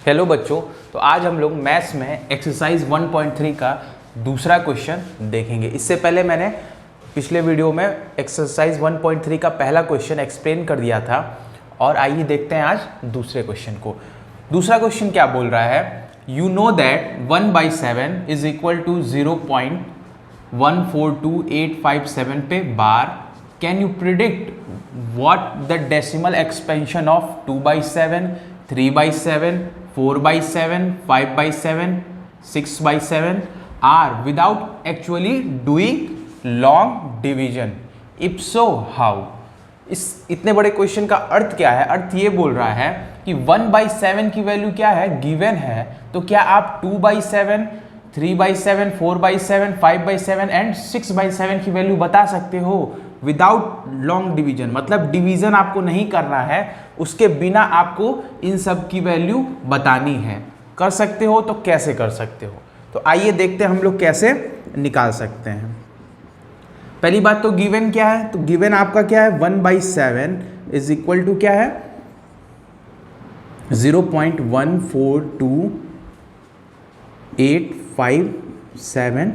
Hello बच्चों, तो आज हम लोग मैथ्स में एक्सरसाइज 1.3 का दूसरा क्वेश्चन देखेंगे। इससे पहले मैंने पिछले वीडियो में एक्सरसाइज 1.3 का पहला क्वेश्चन एक्सप्लेन कर दिया था और आइए देखते हैं आज दूसरे क्वेश्चन को। दूसरा क्वेश्चन क्या बोल रहा है, you know that 1/7 is equal to 0.142857 पे bar. Can you predict what the decimal expansion of 2/7, 3/7, 4/7, 5/7, 6/7 are without actually doing long division? If so, how? इस इतने बड़े क्वेश्चन का अर्थ क्या है? अर्थ ये बोल रहा है कि 1/7 की वैल्यू क्या है, गिवन है। तो क्या आप 2/7, 3/7, 4/7, 5/7 एंड 6/7 की वैल्यू बता सकते हो विदाउट लॉन्ग डिवीजन? मतलब डिवीजन आपको नहीं करना है, उसके बिना आपको इन सब की वैल्यू बतानी है। कर सकते हो तो कैसे कर सकते हो? तो आइए देखते हैं हम लोग कैसे निकाल सकते हैं। पहली बात तो गिवन क्या है, तो गिवन आपका क्या है, 1/7 इज इक्वल टू क्या है, 0.142857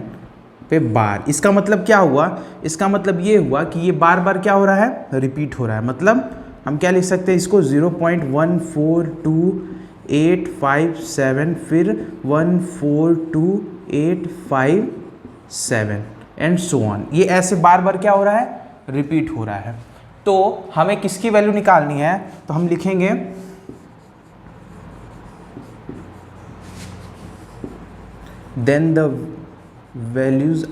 पे बार। इसका मतलब क्या हुआ, इसका मतलब ये हुआ कि ये बार बार क्या हो रहा है, रिपीट हो रहा है। मतलब हम क्या लिख सकते हैं इसको, 0.142857 फिर 14285 एंड सो ऑन। ये ऐसे बार बार क्या हो रहा है, रिपीट हो रहा है। तो हमें किसकी वैल्यू निकालनी है, तो हम लिखेंगे देन द वैल्यूज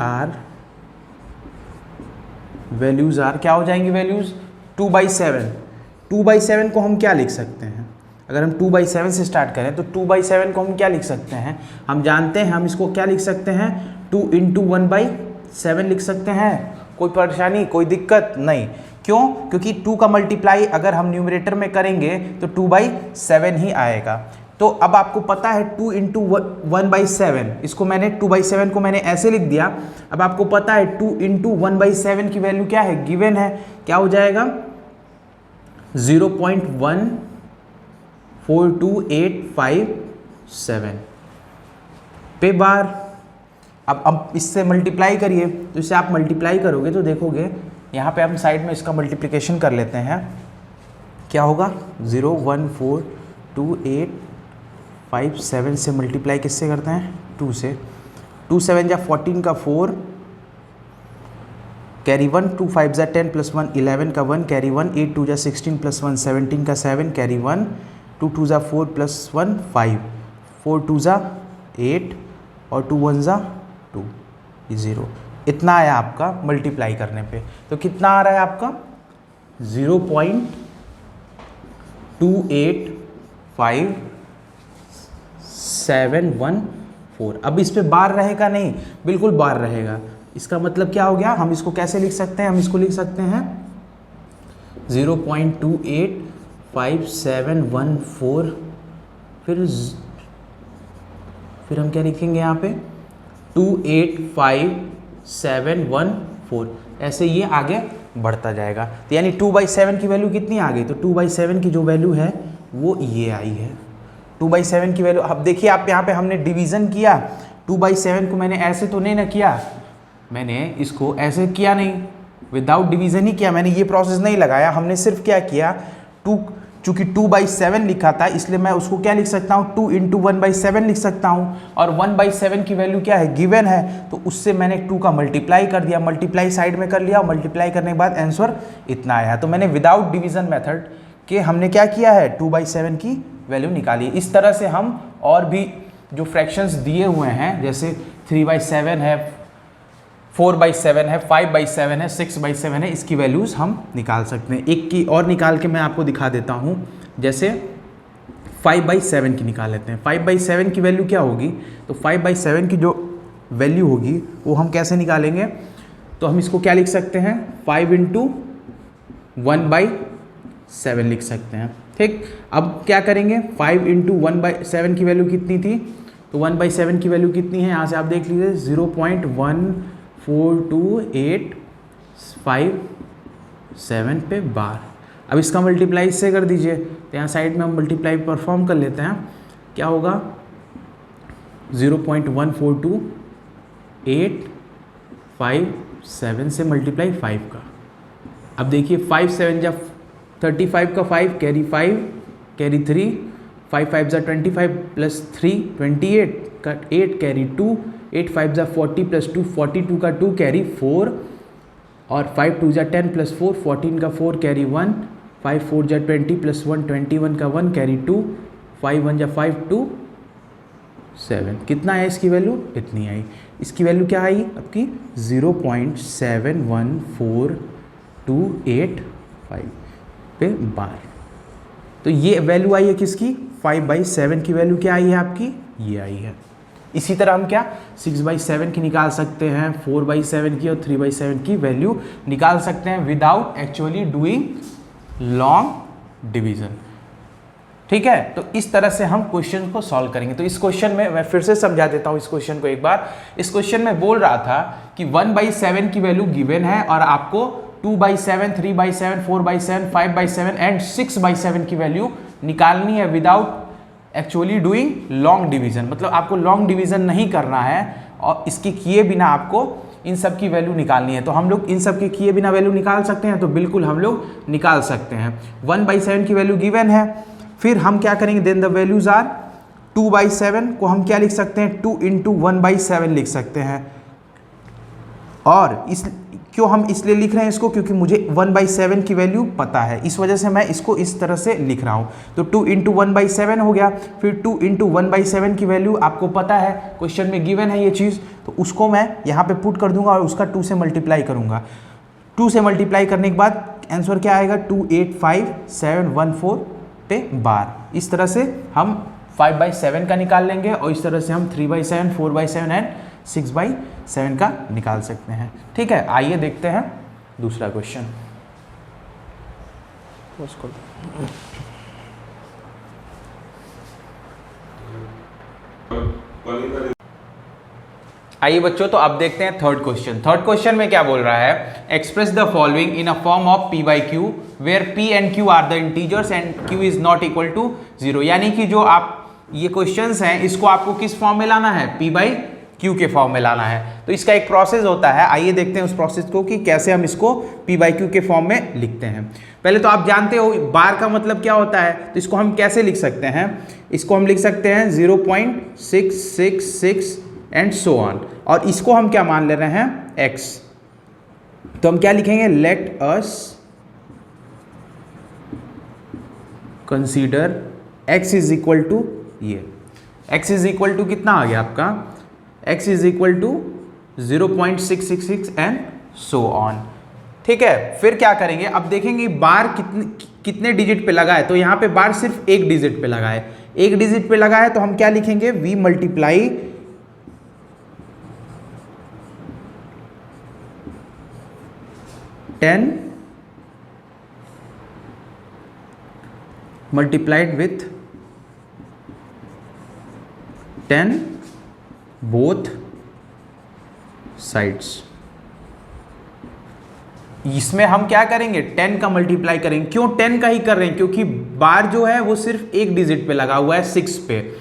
आर क्या हो जाएंगी वैल्यूज, 2/7। 2/7 को हम क्या लिख सकते हैं, अगर हम 2/7 से स्टार्ट करें तो 2/7 को हम क्या लिख सकते हैं, हम जानते हैं हम इसको क्या लिख सकते हैं, 2 × 1/7 लिख सकते हैं। कोई परेशानी, कोई दिक्कत नहीं। क्यों? क्योंकि 2 का मल्टीप्लाई अगर हम न्यूमरेटर में करेंगे तो 2/7 ही आएगा। तो अब आपको पता है 2 × 1/7, इसको मैंने 2/7 को मैंने ऐसे लिख दिया। अब आपको पता है 2 × 1/7 की वैल्यू क्या है, गिवन है। क्या हो जाएगा, 0.142857 पे बार। अब इससे मल्टीप्लाई करिए, तो इससे आप मल्टीप्लाई करोगे तो देखोगे यहाँ पे हम साइड में इसका मल्टीप्लिकेशन कर लेते हैं। क्या होगा, 0.142857 से मल्टीप्लाई किससे करते हैं, 2 से। 2 7 जा 14 का 4 कैरी 1, 2 5 जा 10 + 1 11 का 1 कैरी 1, 8 2 जा 16 + 1 17 का 7 कैरी 1, 2 2 जा 4 + 1 5, 4 2 जा 8 और 2 1 जा 2, 0। इतना आया आपका मल्टीप्लाई करने पे। तो कितना आ रहा है आपका, 0.285714। अब इस पे बार रहेगा नहीं, बिल्कुल बार रहेगा। इसका मतलब क्या हो गया, हम इसको कैसे लिख सकते हैं, हम इसको लिख सकते हैं 0.285714 फिर हम क्या लिखेंगे यहाँ पे, 285,714। ऐसे ये आगे बढ़ता जाएगा। तो यानी 2/7 की वैल्यू कितनी आ गई, तो 2/7 की जो वैल्यू है वो ये आई है। 2/7 की वैल्यू, अब देखिए आप यहाँ पे हमने डिवीज़न किया। 2/7 को मैंने ऐसे तो नहीं ना किया, मैंने इसको ऐसे किया नहीं, विदाउट डिवीज़न ही किया। मैंने ये प्रोसेस नहीं लगाया, हमने सिर्फ क्या किया, चूंकि 2/7 लिखा था इसलिए मैं उसको क्या लिख सकता हूँ, 2 × 1/7 लिख सकता हूँ। और 1/7 की वैल्यू क्या है, गिवन है, तो उससे मैंने 2 का मल्टीप्लाई कर दिया, मल्टीप्लाई साइड में कर लिया और मल्टीप्लाई करने के बाद आंसर इतना आया। तो मैंने विदाउट डिवीजन मेथड के हमने क्या किया है, 2/7 की वैल्यू निकाली। इस तरह से हम और भी जो फ्रैक्शंस दिए हुए हैं, जैसे 3/7 है, 4/7 है, 5/7 है, 6/7 है, इसकी वैल्यूज़ हम निकाल सकते हैं। एक की और निकाल के मैं आपको दिखा देता हूँ। जैसे 5/7 की निकाल लेते हैं। 5/7 की वैल्यू क्या होगी, तो 5/7 की जो वैल्यू होगी वो हम कैसे निकालेंगे, तो हम इसको क्या लिख सकते हैं, 5 × 1/7 लिख सकते हैं। ठीक, अब क्या करेंगे, 5 × 1/7 की वैल्यू कितनी थी, तो 1/7 की वैल्यू कितनी है, यहाँ से आप देख लीजिए 0.142857 पे बार। अब इसका मल्टीप्लाई इससे कर दीजिए, तो यहाँ साइड में हम मल्टीप्लाई परफॉर्म कर लेते हैं। क्या होगा 0.142857 से मल्टीप्लाई 5 का। अब देखिए 5 7 जा 35 का 5 कैरी 5 कैरी 3 5 5 जा 25 प्लस 3 28 का 8 कैरी 2 8 5 जा 40 प्लस 2 42 का 2 कैरी 4 और 5 2 जा 10 प्लस 4 14 का 4 कैरी 1 5 4 जा 20 प्लस 1 21 का 1 कैरी 2 5 1 जा 5 2 7। कितना है इसकी वैल्यू? इतनी आई। इसकी वैल्यू क्या आई आपकी 0.714285 पे बार। तो ये वैल्यू आई है किसकी 5/7 की वैल्यू क्या आई है आपकी ये आई है। इसी तरह हम क्या 6/7 की निकाल सकते हैं, 4/7 की और 3/7 की वैल्यू निकाल सकते हैं without actually doing long division. ठीक है, तो इस तरह से हम क्वेश्चन को सॉल्व करेंगे। तो इस क्वेश्चन में मैं फिर से समझा देता हूं इस क्वेश्चन को एक बार। इस क्वेश्चन में बोल रहा था कि 1/7 की वैल्यू गिवन है और आपको 2/7, 3/7, 4/7, 5/7 एंड 6/7 की वैल्यू निकालनी है without actually doing long division. मतलब आपको लॉन्ग डिवीजन नहीं करना है और इसके किए बिना आपको इन सब की वैल्यू निकालनी है। तो हम लोग इन सब के किए बिना वैल्यू निकाल सकते हैं, तो बिल्कुल हम लोग निकाल सकते हैं। 1/7 की वैल्यू गिवन है, फिर हम क्या करेंगे देन द वैल्यूज आर 2/7 को हम क्या लिख सकते हैं 2 × 1/7 लिख सकते हैं। और इस क्यों हम इसलिए लिख रहे हैं इसको, क्योंकि मुझे 1/7 की वैल्यू पता है, इस वजह से मैं इसको इस तरह से लिख रहा हूँ। तो 2 × 1/7 हो गया। फिर 2 × 1/7 की वैल्यू आपको पता है, क्वेश्चन में गिवन है ये चीज़, तो उसको मैं यहाँ पे पुट कर दूंगा और उसका 2 से मल्टीप्लाई करूँगा। 2 से मल्टीप्लाई करने के बाद आंसर क्या आएगा 285714 पे बार। इस तरह से हम 5/7 का निकाल लेंगे और इस तरह से हम 3/7, 4/7 एंड 6/7 का निकाल सकते हैं। ठीक है, आइए देखते हैं दूसरा क्वेश्चन। आइए बच्चों, तो अब देखते हैं थर्ड क्वेश्चन। थर्ड क्वेश्चन में क्या बोल रहा है, express the following in a form of p/q where p and q are the integers and q is not equal to 0। यानी कि जो आप ये क्वेश्चंस हैं इसको आपको किस फॉर्म में लाना है p/q के फॉर्म में लाना है। तो इसका एक प्रोसेस होता है, आइए देखते हैं उस प्रोसेस को कि कैसे हम इसको p/q के फॉर्म में लिखते हैं। पहले तो आप जानते हो बार का मतलब क्या होता है, तो इसको हम कैसे लिख सकते हैं, इसको हम लिख सकते हैं 0.666 एंड सो ऑन, और इसको हम क्या मान ले रहे हैं x। तो हम क्या लिखेंगे, let us consider x is equal to ये, x इज इक्वल टू कितना आ गया आपका, x is equal to 0.666 and so on. ठीक है, फिर क्या करेंगे, अब देखेंगे बार कितने डिजिट पे लगा है। तो यहाँ पे बार सिर्फ एक डिजिट पे लगा है, एक डिजिट पे लगा है, तो हम क्या लिखेंगे v multiply 10 multiplied with 10 both sides। इसमें हम क्या करेंगे 10 का मल्टीप्लाई करेंगे। क्यों 10 का ही कर रहे हैं, क्योंकि बार जो है वो सिर्फ एक डिजिट पे लगा हुआ है 6 पे,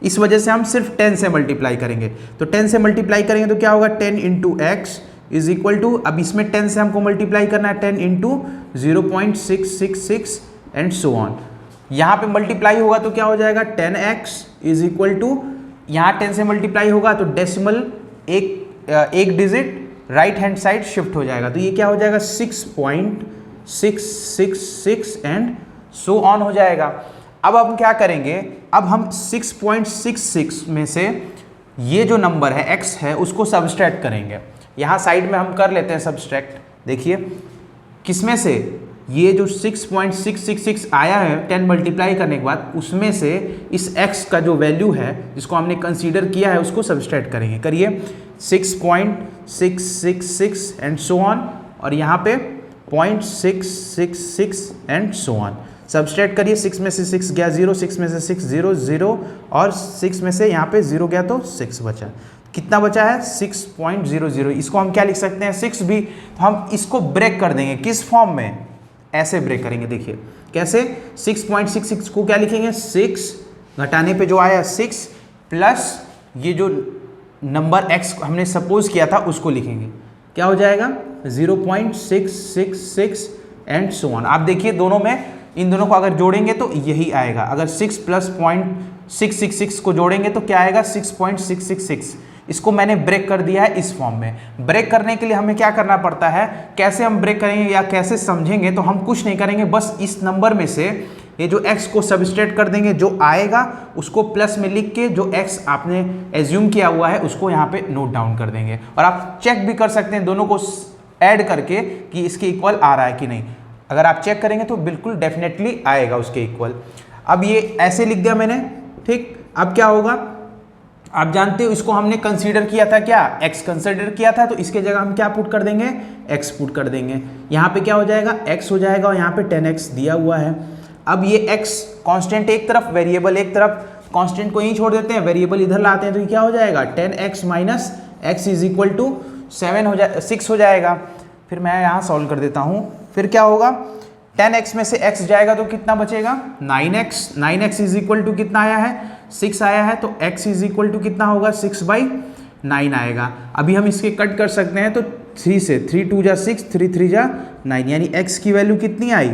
इस वजह से हम सिर्फ 10 से मल्टीप्लाई करेंगे। तो 10 से मल्टीप्लाई करेंगे तो क्या होगा 10 × x इज इक्वल टू, अब इसमें 10 से हमको मल्टीप्लाई करना है 10 × 0.666 एंड सो ऑन। यहाँ पे मल्टीप्लाई होगा तो क्या हो जाएगा 10x इज इक्वल टू, यहाँ 10 से मल्टीप्लाई होगा तो डेसिमल एक digit right hand side shift हो जाएगा, तो ये क्या हो जाएगा 6.666 एंड सो ऑन हो जाएगा। अब हम क्या करेंगे, अब हम 6.66 में से ये जो नंबर है x है उसको सब्सट्रैक्ट करेंगे। यहाँ साइड में हम कर लेते हैं सब्सट्रैक्ट। देखिए किसमें से, ये जो 6.666 आया है 10 मल्टीप्लाई करने के बाद, उसमें से इस x का जो वैल्यू है जिसको हमने कंसीडर किया है उसको सब्सट्रैक्ट करेंगे। करिए 6.666 एंड सो ऑन, और यहाँ पे 0.666 एंड सो ऑन। सब्सट्रैक्ट करिए, 6 में से 6 गया 0, 6 में से 6 0 0, और 6 में से यहाँ पे 0 गया तो 6 बचा। कितना बचा है 6.00। इसको हम क्या लिख सकते हैं 6 भी। तो हम इसको ब्रेक कर देंगे, किस फॉर्म में, ऐसे ब्रेक करेंगे। देखिए कैसे, 6.66 को क्या लिखेंगे 6 घटाने पे जो आया 6 प्लस ये जो नंबर x हमने सपोज किया था उसको लिखेंगे, क्या हो जाएगा 0.666 एंड सो ऑन। आप देखिए दोनों में, इन दोनों को अगर जोड़ेंगे तो यही आएगा। अगर 6 प्लस 0.666 को जोड़ेंगे तो क्या आएगा 6.666। इसको मैंने ब्रेक कर दिया है इस फॉर्म में। ब्रेक करने के लिए हमें क्या करना पड़ता है, कैसे हम ब्रेक करेंगे या कैसे समझेंगे, तो हम कुछ नहीं करेंगे, बस इस नंबर में से ये जो x को सब्सट्रैक्ट कर देंगे, जो आएगा उसको प्लस में लिख के जो x आपने एज्यूम किया हुआ है उसको यहाँ पे नोट डाउन कर देंगे। और आप चेक भी कर सकते हैं दोनों को ऐड करके कि इसके इक्वल आ रहा है कि नहीं। अगर आप चेक करेंगे तो बिल्कुल डेफिनेटली आएगा उसके इक्वल। अब ये ऐसे लिख दिया मैंने, ठीक। अब क्या होगा, आप जानते हो इसको हमने कंसीडर किया था, क्या x कंसीडर किया था, तो इसके जगह हम क्या पुट कर देंगे, x पुट कर देंगे। यहाँ पे क्या हो जाएगा, x हो जाएगा और यहाँ पे 10x दिया हुआ है। अब ये x कांस्टेंट एक तरफ, वेरिएबल एक तरफ, कांस्टेंट को यहीं छोड़ देते हैं, वेरिएबल इधर लाते हैं, तो ये क्या हो जाएगा 10x minus x is equal to 6 हो जाएगा। फिर मैं यहाँ सॉल्व कर देता हूँ, फिर क्या होगा 10x में से x जाएगा तो कितना बचेगा 9x इज इक्वल टू कितना आया है 6 आया है, तो x इज इक्वल टू कितना होगा 6/9 आएगा। अभी हम इसके कट कर सकते हैं, तो 3 से 3 2 जा 6, 3 3 जा 9, यानी x की वैल्यू कितनी आई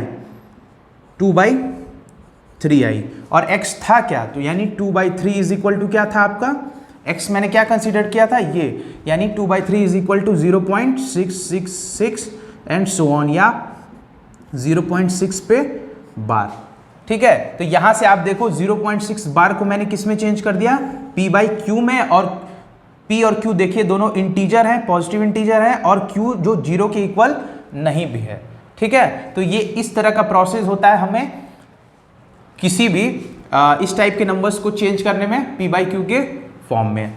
2/3 आई। और x था क्या, तो यानी 2/3 इज इक्वल टू क्या था आपका, x मैंने क्या कंसीडर किया था ये, यानी 2/3 is equal to 0.666 and so on, या 0.6 पे बार, ठीक है। तो यहां से आप देखो 0.6 बार को मैंने किस में चेंज कर दिया, p/q में, और p और q देखिए दोनों इंटीजर हैं, पॉजिटिव इंटीजर हैं, और q जो 0 के इक्वल नहीं भी है, ठीक है। तो ये इस तरह का प्रोसेस होता है हमें किसी भी इस टाइप के नंबर्स को चेंज करने में p/q के फॉर्म में।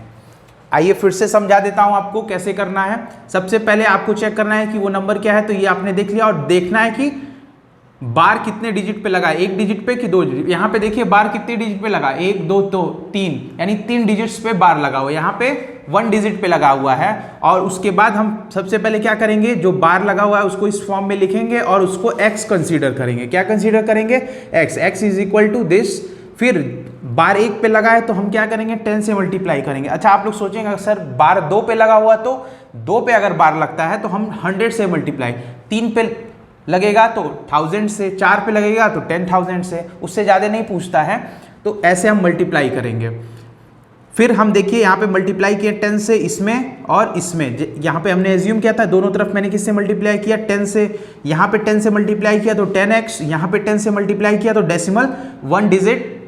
आइए फिर से समझा देता हूं आपको कैसे करना है। सबसे पहले आपको चेक करना है कि वो नंबर क्या है, तो ये आपने देख लिया, और देखना है कि बार कितने डिजिट पे लगा है, 1 डिजिट पे कि 2 डिजिट। यहाँ पे देखिए बार कितने डिजिट पे लगा, 1 2 तो 3, यानी 3 डिजिट्स पे बार लगा हुआ है। यहाँ पे 1 डिजिट पे लगा हुआ है। और उसके बाद हम सबसे पहले क्या करेंगे, जो बार लगा हुआ है उसको इस फॉर्म में लिखेंगे और उसको x कंसीडर करेंगे। क्या कंसीडर करेंगे, x is equal to this. फिर बार 1 पे लगा है तो हम क्या करेंगे 10 से मल्टीप्लाई करेंगे। अच्छा आप लोग सोचेंगे सर बार 2 पे लगा हुआ, तो 2 पे अगर बार लगता है तो हम 100 से मल्टीप्लाई, 3 पे लगेगा तो 1000 से, 4 पे लगेगा तो 10,000 से, उससे ज़्यादा नहीं पूछता है। तो ऐसे हम मल्टीप्लाई करेंगे। फिर हम देखिए यहाँ पे मल्टीप्लाई किया 10 से इसमें और इसमें, यहाँ पे हमने एज्यूम किया था दोनों तरफ मैंने किससे मल्टीप्लाई किया 10 से, यहाँ पे 10 से मल्टीप्लाई किया तो 10x, यहाँ पे 10 से मल्टीप्लाई किया तो decimal 1 digit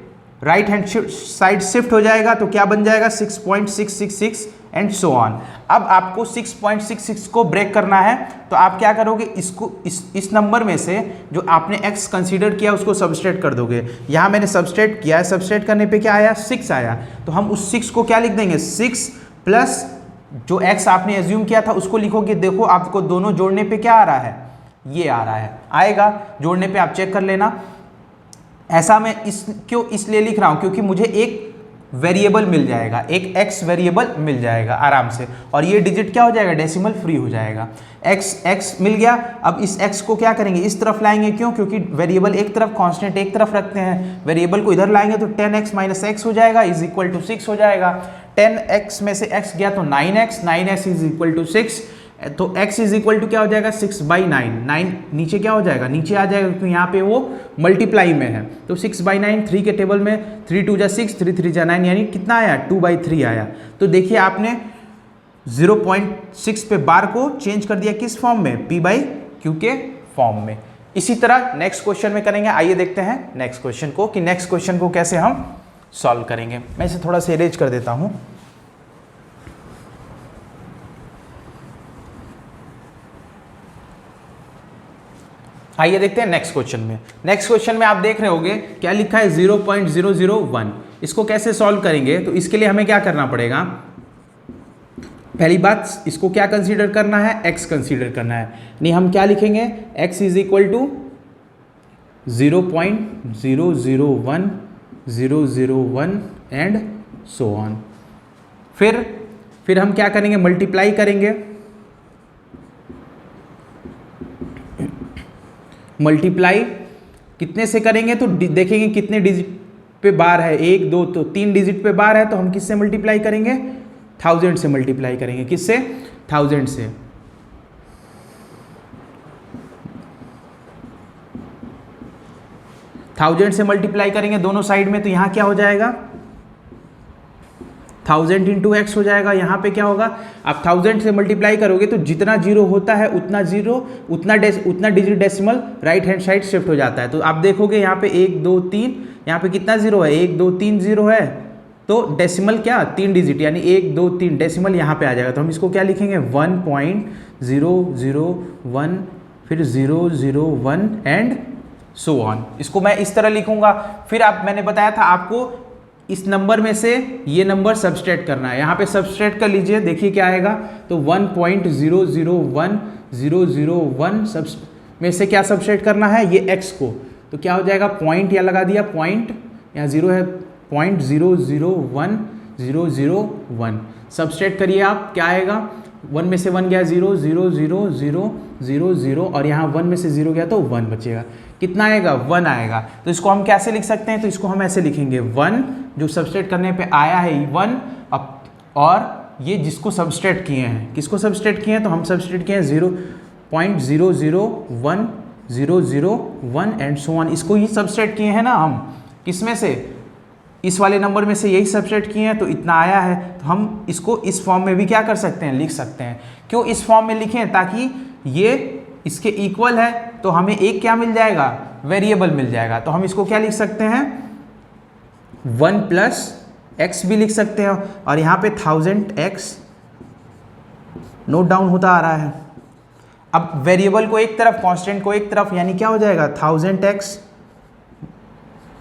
right hand side shift हो जाएगा, तो क्या बन जाएगा 6.666 एंड सो ऑन। अब आपको 6.66 को ब्रेक करना है, तो आप क्या करोगे, इसको इस नंबर में से जो आपने x कंसीडर किया उसको सबस्ट्रेट कर दोगे। यहाँ मैंने सबस्ट्रेट किया है, सबस्ट्रेट करने पे क्या आया 6 आया, तो हम उस 6 को क्या लिख देंगे 6 प्लस जो x आपने एज्यूम किया था उसको लिखोगे। देखो आपको दोनों जोड़ने पे क्या आ रहा है, ये आ रहा है, आएगा जोड़ने पे, आप चेक कर लेना। ऐसा मैं क्यों इसलिए लिख रहा हूं क्योंकि मुझे एक वेरिएबल मिल जाएगा, एक x वेरिएबल मिल जाएगा आराम से, और ये डिजिट क्या हो जाएगा डेसिमल फ्री हो जाएगा। x मिल गया। अब इस x को क्या करेंगे इस तरफ लाएंगे, क्यों, क्योंकि वेरिएबल एक तरफ कांस्टेंट एक तरफ रखते हैं, वेरिएबल को इधर लाएंगे तो 10x माइनस x हो जाएगा इज इक्वल टू 6 हो जाएगा। 10x में से x गया तो 9x इज इक्वल टू 6, तो x इज इक्वल टू क्या हो जाएगा 6/9, 9 नीचे क्या हो जाएगा नीचे आ जाएगा क्योंकि यहाँ पे वो मल्टीप्लाई में है, तो 6/9 3 के टेबल में 3 2 जा 6, 3 3 जा 9, यानी कितना आया 2/3 आया। तो देखिए आपने 0.6 पे बार को चेंज कर दिया किस फॉर्म में, p/q के फॉर्म में। इसी तरह नेक्स्ट क्वेश्चन में करेंगे। आइए देखते हैं नेक्स्ट क्वेश्चन को कि नेक्स्ट क्वेश्चन को कैसे हम सॉल्व करेंगे। मैं इसे थोड़ा सा इरेज कर देता हूँ। आइए देखते हैं नेक्स्ट क्वेश्चन में। नेक्स्ट क्वेश्चन में आप देख रहे होंगे क्या लिखा है 0.001। इसको कैसे सॉल्व करेंगे, तो इसके लिए हमें क्या करना पड़ेगा, पहली बात इसको क्या कंसीडर करना है, x कंसीडर करना है। नहीं हम क्या लिखेंगे x is equal to 0.001001 and so on. फिर हम क्या करेंगे मल्टीप्लाई करेंगे, मल्टीप्लाई कितने से करेंगे तो देखेंगे कितने डिजिट पे बार है, 1 2 तो 3 डिजिट पे बार है, तो हम किससे मल्टीप्लाई करेंगे? 1000 से मल्टीप्लाई करेंगे। किससे? 1000 से। थाउजेंड से मल्टीप्लाई करेंगे दोनों साइड में, तो यहाँ क्या हो जाएगा? 1000 इंटू एक्स हो जाएगा। यहाँ पे क्या होगा? आप 1000 से मल्टीप्लाई करोगे तो जितना जीरो होता है उतना जीरो, उतना digit decimal right hand side shift हो जाता है। तो आप देखोगे यहाँ पे 1 2 3, यहाँ पे कितना जीरो है? 1 2 3 जीरो है, तो डेसिमल क्या? 3 डिजिट, यानी 1 2 3 डेसिमल यहाँ पे आ जाएगा। तो हम इसको क्या लिखेंगे? 1.001, फिर 001 एंड सो ऑन। इसको मैं इस तरह लिखूंगा। फिर मैंने बताया था आपको इस नंबर में से ये नंबर सबस्ट्रेट करना है। यहाँ पे सबस्ट्रेट कर लीजिए, देखिए क्या आएगा। तो 1.001001 में से क्या सबस्ट्रेट करना है? ये x को। तो क्या हो जाएगा? पॉइंट या लगा दिया पॉइंट, यहाँ जीरो है, 0.001001 सबस्ट्रेट करिए आप, क्या आएगा? 1 में से 1 गया 0, 0 0 0 0 0 और यहाँ 1 में से 0 गया तो 1 बचेगा। कितना आएगा? 1 आएगा। तो इसको हम कैसे लिख सकते हैं? तो इसको हम ऐसे लिखेंगे, 1 जो सबस्ट्रेट करने पे आया है 1, और ये जिसको सबस्ट्रेट किए हैं, किसको सबस्ट्रेट किए हैं? तो हम सबस्ट्रेट किए हैं 0.001001 एंड सो ऑन। इसको ही सबस्ट्रेट किए हैं ना हम, किसमें से? इस वाले नंबर में से यही सबस्ट्रेट किए हैं, तो इतना आया है। तो हम इसको इस फॉर्म में भी क्या कर सकते हैं? लिख सकते हैं। क्यों इस फॉर्म में लिखें? ताकि ये इसके इक्वल है, तो हमें एक क्या मिल जाएगा? वेरिएबल मिल जाएगा। तो हम इसको क्या लिख सकते हैं? 1 प्लस एक्स भी लिख सकते हैं, और यहाँ पे 1000x नोट डाउन होता आ रहा है। अब वेरिएबल को एक तरफ, कांस्टेंट को एक तरफ, यानी क्या हो जाएगा? 1000x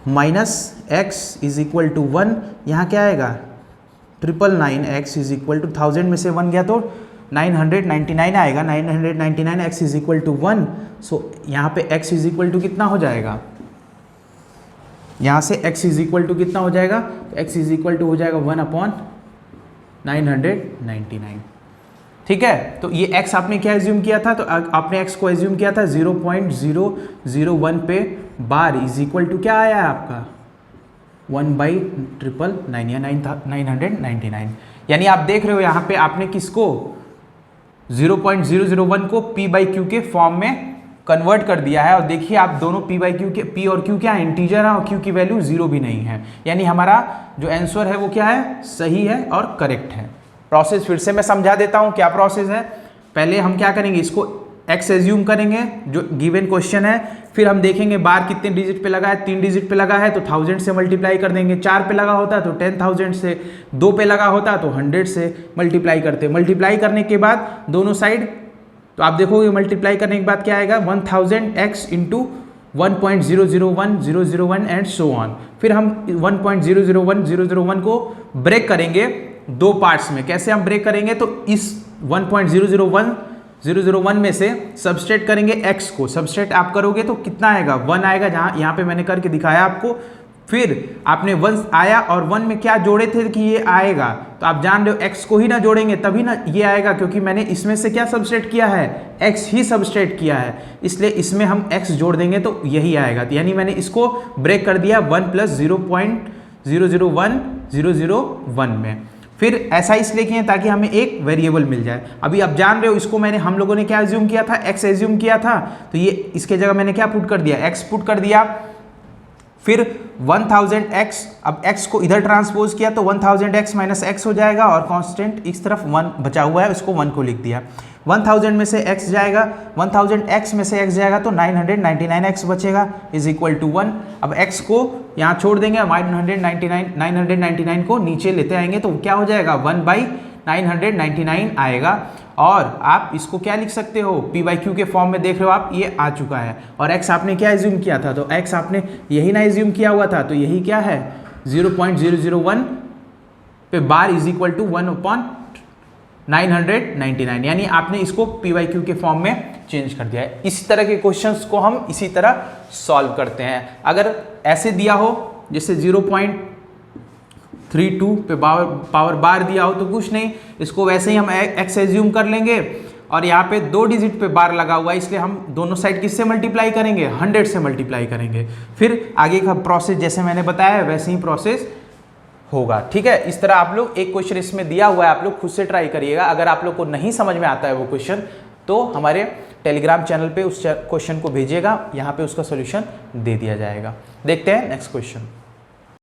minus x is equal to 1। यहाँ क्या आएगा? 999x इज इक्वल टू 1000 में से 1 गया तो 999 आएगा। 999x is equal to 1। सो यहाँ पे x इज इक्वल टू कितना हो जाएगा? यहाँ से x इज इक्वल टू कितना हो जाएगा? तो x इज इक्वल टू हो जाएगा 1/999। ठीक है, तो ये x आपने क्या एज्यूम किया था? तो आपने x को एज्यूम किया था 0.001 पे बार इज इक्वल टू क्या आया है आपका? 1/999 या 999। यानी आप देख रहे हो यहाँ पे आपने किसको? 0.001 को p/q के फॉर्म में कन्वर्ट कर दिया है। और देखिए आप दोनों p/q के, p और q क्या है? इंटीजर है, और q की वैल्यू 0 भी नहीं है। यानी हमारा जो आंसर है वो क्या है? सही है और करेक्ट है। प्रोसेस फिर से मैं समझा देता हूँ क्या प्रोसेस है। पहले हम क्या करेंगे? इसको x एज्यूम करेंगे जो गिवन क्वेश्चन है, फिर हम देखेंगे बार कितने डिजिट पे लगा है। 3 डिजिट पे लगा है तो 1000 से मल्टीप्लाई कर देंगे। 4 पे लगा होता है तो 10,000 से, 2 पे लगा होता तो 100 से मल्टीप्लाई करते। मल्टीप्लाई करने के बाद दोनों साइड, तो आप देखोगे मल्टीप्लाई करने के बाद क्या आएगा? 1000x into 1.001001 and so on. फिर हम 1.001001 को ब्रेक करेंगे 2 पार्ट्स में। कैसे हम ब्रेक करेंगे? तो इस 1.001001 में से सबस्ट्रेट करेंगे x को। सबस्ट्रेट आप करोगे तो कितना आएगा? 1 आएगा, जहाँ यहाँ पे मैंने करके दिखाया आपको। फिर आपने 1 आया और 1 में क्या जोड़े थे कि ये आएगा, तो आप जान रहे हो x को ही ना जोड़ेंगे तभी ना ये आएगा, क्योंकि मैंने इसमें से क्या सबस्ट्रेट किया है? x ही सबस्ट्रेट किया है, इसलिए इसमें हम x जोड़ देंगे तो यही आएगा। तो यानी मैंने इसको ब्रेक कर दिया 1 प्लस 0.001001 में। फिर ऐसा इसलिए किए ताकि हमें एक वेरिएबल मिल जाए। अभी आप जान रहे हो इसको हम लोगों ने क्या एज्यूम किया था? x एज्यूम किया था, तो ये इसके जगह मैंने क्या पुट कर दिया? x पुट कर दिया। फिर 1000x, अब x को इधर ट्रांसपोज किया तो 1000x माइनस x हो जाएगा, और कांस्टेंट इस तरफ 1 बचा हुआ है, उसको 1 को लिख दिया। 1000 में से x जाएगा, 1000x में से x जाएगा तो 999x बचेगा इज इक्वल टू 1। अब x को यहाँ छोड़ देंगे, 999 को नीचे लेते आएंगे तो क्या हो जाएगा? 1/999 आएगा। और आप इसको क्या लिख सकते हो? p/q के फॉर्म में देख रहे हो आप, ये आ चुका है। और x आपने क्या एज्यूम किया था? तो x आपने यही ना एज्यूम किया हुआ था, तो यही क्या है? 0.001 पे बार इज इक्वल टू 1/999, यानी आपने इसको p/q के फॉर्म में चेंज कर दिया है। इसी तरह के क्वेश्चंस को हम इसी तरह सॉल्व करते हैं। अगर ऐसे दिया हो जैसे 0.32 पे पावर बार दिया हो तो कुछ नहीं, इसको वैसे ही हम x एज्यूम कर लेंगे और यहाँ पे 2 डिजिट पे बार लगा हुआ है, इसलिए हम दोनों साइड किससे मल्टीप्लाई करेंगे, 100 से मल्टीप्लाई करेंगे। फिर आगे का प्रोसेस जैसे मैंने बताया वैसे ही प्रोसेस होगा। ठीक है, इस तरह आप लोग एक क्वेश्चन इसमें दिया हुआ है, आप लोग खुद से ट्राई करिएगा। अगर आप लोग को नहीं समझ में आता है वो क्वेश्चन, तो हमारे टेलीग्राम चैनल पे उस क्वेश्चन को भेजिएगा, यहाँ पे उसका सोल्यूशन दे दिया जाएगा। देखते हैं नेक्स्ट क्वेश्चन।